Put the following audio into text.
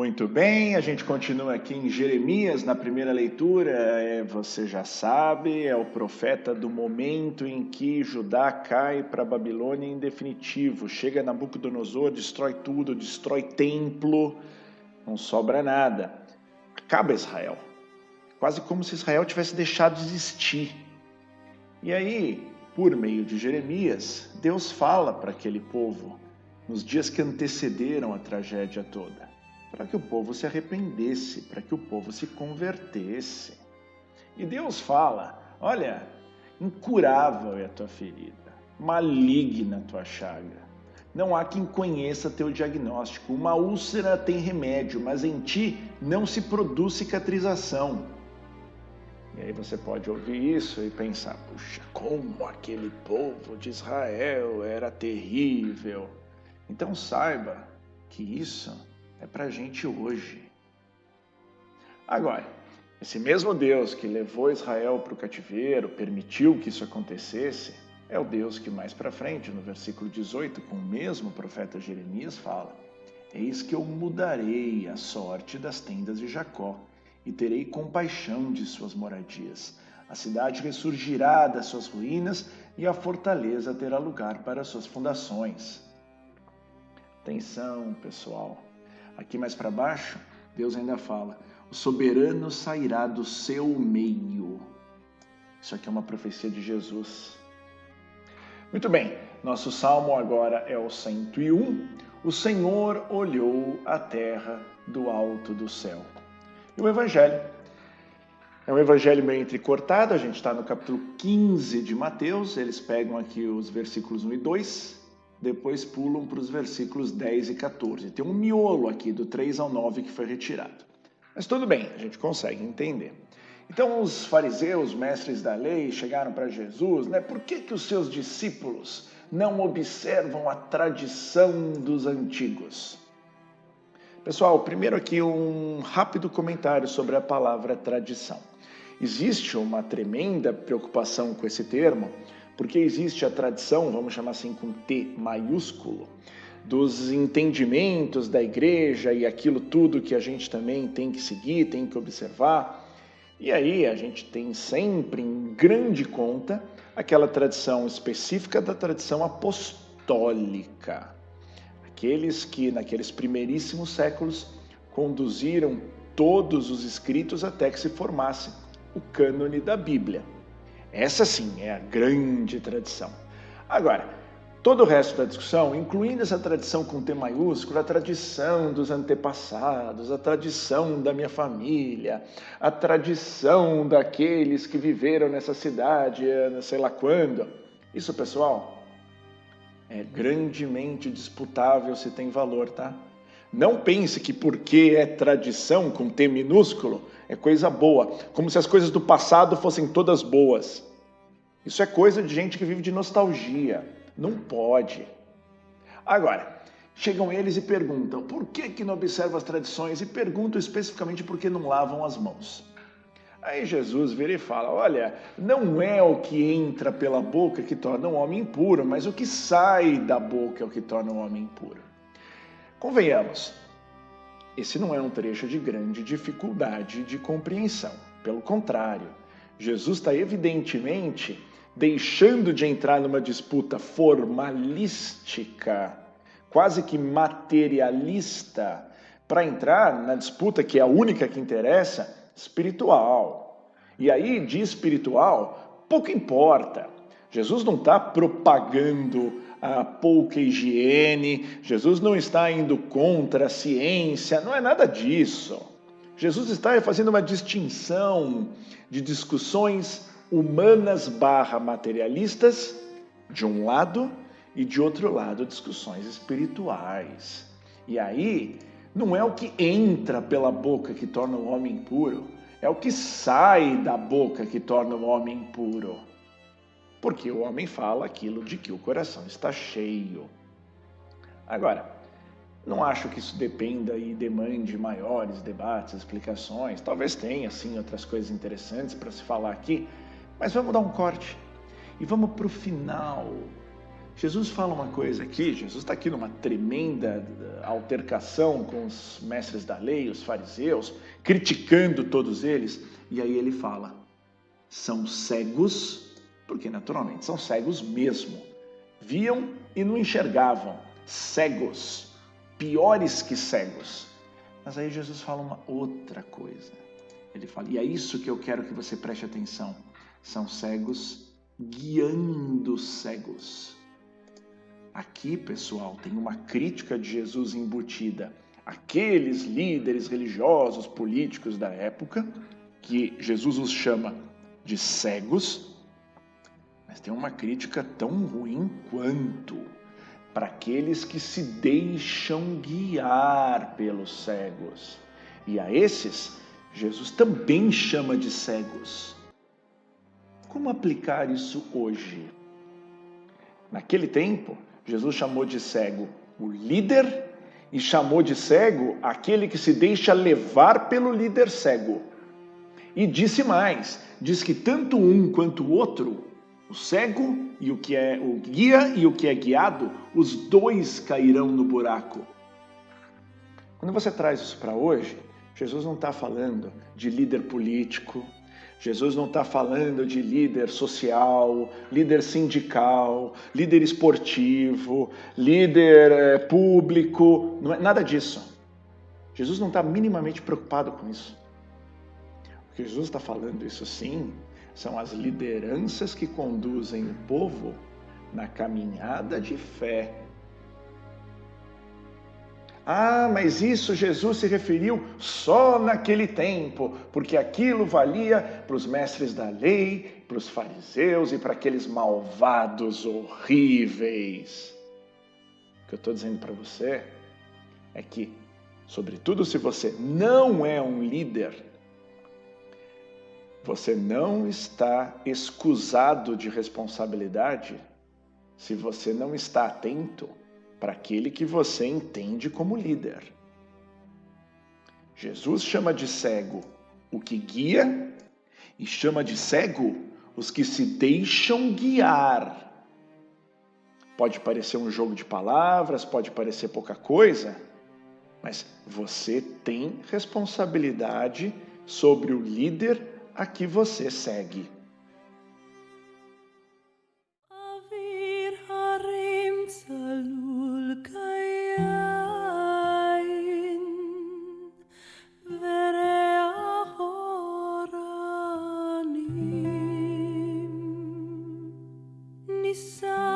Muito bem, a gente continua aqui em Jeremias, na primeira leitura, você já sabe, é o profeta do momento em que Judá cai para a Babilônia em definitivo, chega Nabucodonosor, destrói tudo, destrói templo, não sobra nada, acaba Israel, quase como se Israel tivesse deixado de existir. E aí, por meio de Jeremias, Deus fala para aquele povo, nos dias que antecederam a tragédia toda, para que o povo se arrependesse, para que o povo se convertesse. E Deus fala, olha, incurável é a tua ferida, maligna a tua chaga. Não há quem conheça teu diagnóstico. Uma úlcera tem remédio, mas em ti não se produz cicatrização. E aí você pode ouvir isso e pensar, puxa, como aquele povo de Israel era terrível. Então saiba que isso é para a gente hoje. Agora, esse mesmo Deus que levou Israel para o cativeiro, permitiu que isso acontecesse, é o Deus que mais para frente, no versículo 18, com o mesmo profeta Jeremias, fala: eis que eu mudarei a sorte das tendas de Jacó e terei compaixão de suas moradias. A cidade ressurgirá das suas ruínas e a fortaleza terá lugar para suas fundações. Atenção, pessoal. Aqui mais para baixo, Deus ainda fala, o soberano sairá do seu meio. Isso aqui é uma profecia de Jesus. Muito bem, nosso salmo agora é o 101. O Senhor olhou a terra do alto do céu. E o Evangelho é um evangelho meio entrecortado, a gente está no capítulo 15 de Mateus, eles pegam aqui os versículos 1 e 2, depois pulam para os versículos 10 e 14. Tem um miolo aqui do 3 ao 9 que foi retirado. Mas tudo bem, a gente consegue entender. Então os fariseus, mestres da lei, chegaram para Jesus, né? Por que os seus discípulos não observam a tradição dos antigos? Pessoal, primeiro aqui um rápido comentário sobre a palavra tradição. Existe uma tremenda preocupação com esse termo, porque existe a tradição, vamos chamar assim com T maiúsculo, dos entendimentos da igreja e aquilo tudo que a gente também tem que seguir, tem que observar. E aí a gente tem sempre em grande conta aquela tradição específica da tradição apostólica. Aqueles que naqueles primeiríssimos séculos conduziram todos os escritos até que se formasse o cânone da Bíblia. Essa sim é a grande tradição. Agora, todo o resto da discussão, incluindo essa tradição com T maiúsculo, a tradição dos antepassados, a tradição da minha família, a tradição daqueles que viveram nessa cidade, sei lá quando. Isso, pessoal, é grandemente disputável se tem valor, tá? Não pense que porque é tradição com T minúsculo é coisa boa, como se as coisas do passado fossem todas boas. Isso é coisa de gente que vive de nostalgia. Não pode. Agora, chegam eles e perguntam por que não observam as tradições e perguntam especificamente por que não lavam as mãos. Aí Jesus vira e fala, olha, não é o que entra pela boca que torna um homem impuro, mas o que sai da boca é o que torna um homem impuro. Convenhamos, esse não é um trecho de grande dificuldade de compreensão. Pelo contrário, Jesus está evidentemente deixando de entrar numa disputa formalística, quase que materialista, para entrar na disputa que é a única que interessa, espiritual. E aí, de espiritual, pouco importa. Jesus não está propagando a pouca higiene, Jesus não está indo contra a ciência, não é nada disso. Jesus está fazendo uma distinção de discussões humanas / materialistas, de um lado, e de outro lado, discussões espirituais. E aí, não é o que entra pela boca que torna o homem impuro, é o que sai da boca que torna o homem impuro. Porque o homem fala aquilo de que o coração está cheio. Agora, não acho que isso dependa e demande maiores debates, explicações. Talvez tenha, sim, outras coisas interessantes para se falar aqui, mas vamos dar um corte e vamos para o final Jesus fala uma coisa aqui, Jesus está aqui numa tremenda altercação com os mestres da lei, os fariseus, criticando todos eles, e aí ele fala, são cegos, porque naturalmente são cegos mesmo, viam e não enxergavam, cegos, piores que cegos. Mas aí Jesus fala uma outra coisa, ele fala, e é isso que eu quero que você preste atenção, são cegos guiando cegos. Aqui, pessoal, tem uma crítica de Jesus embutida. Aqueles líderes religiosos, políticos da época, que Jesus os chama de cegos, mas tem uma crítica tão ruim quanto para aqueles que se deixam guiar pelos cegos. E a esses, Jesus também chama de cegos. Como aplicar isso hoje? Naquele tempo, Jesus chamou de cego o líder e chamou de cego aquele que se deixa levar pelo líder cego. E disse mais, diz que tanto um quanto o outro, o cego e o que é o guia e o que é guiado, os dois cairão no buraco. Quando você traz isso para hoje, Jesus não está falando de líder político, Jesus não está falando de líder social, líder sindical, líder esportivo, líder público, não é nada disso. Jesus não está minimamente preocupado com isso. O que Jesus está falando, isso sim, são as lideranças que conduzem o povo na caminhada de fé. Ah, mas isso Jesus se referiu só naquele tempo, porque aquilo valia para os mestres da lei, para os fariseus e para aqueles malvados horríveis. O que eu estou dizendo para você é que, sobretudo se você não é um líder, você não está escusado de responsabilidade se você não está atento para aquele que você entende como líder. Jesus chama de cego o que guia e chama de cego os que se deixam guiar. Pode parecer um jogo de palavras, pode parecer pouca coisa, mas você tem responsabilidade sobre o líder a que você segue. Nissa